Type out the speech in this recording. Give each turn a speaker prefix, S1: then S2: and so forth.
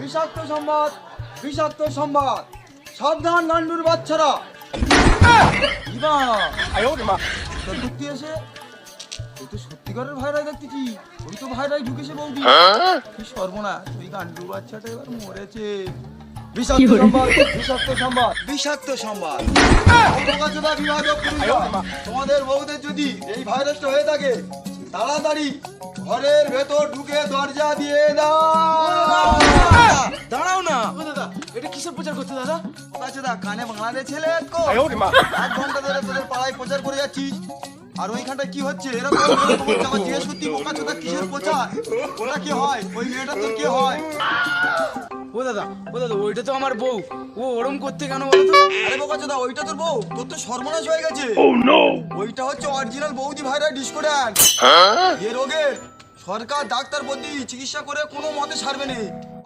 S1: বিষাক্ত সংবাদ, বিষাক্ত সংবাদ। সাবধান গান্ডুর বাচ্চারা। সত্যি এসে ওই তো সত্যিকারের ভাইরাই দেখতেছি। ওই তো ভাইরাই ঢুকেছে বৌদি। কি সর্বনাশ, ওই গান্ডুর বাচ্চাটা এবার মরেছে। বিষাক্ত সংবাদ, বিষাক্ত সংবাদ, বিষাক্ত সংবাদ। বিভাজক পুরুষরা, তোমাদের বউদের যদি এই ভাইরাসটা হয়ে থাকে তাড়াতাড়ি ঘরের ভেতর ঢুকে দরজা দিয়ে দাও।
S2: দাঁড়াও না দাদা, এটা কিসের প্রচার করতে দাদা?
S1: বাচ্চাদা কানে বাংলাদেশ ছেলে এক ঘন্টা ধরে তোদের পাড়ায় প্রচার করে যাচ্ছিস। আর ওইখানটা কি হচ্ছে এরকম জিজ্ঞেস করতি বোকাচোদা কিসের প্রচার? ওটা কি হয়? ওই মেয়েটা তোর কে হয়?
S2: ও দাদা ওইটা তো আমার বউ। ও ওরম করতে কেন বলো তো?
S1: আরে বোকাচোদা ওইটা তোর বউ? তোর তো সর্বনাশ হয়ে গেছে। ওইটা হচ্ছে অরিজিনাল বৌদি ভাইরাস ডিস্কো ড্যান্স। এ রোগের সরকার ডাক্তার বৌদি চিকিৎসা করে কোনো মতে ছাড়বে না।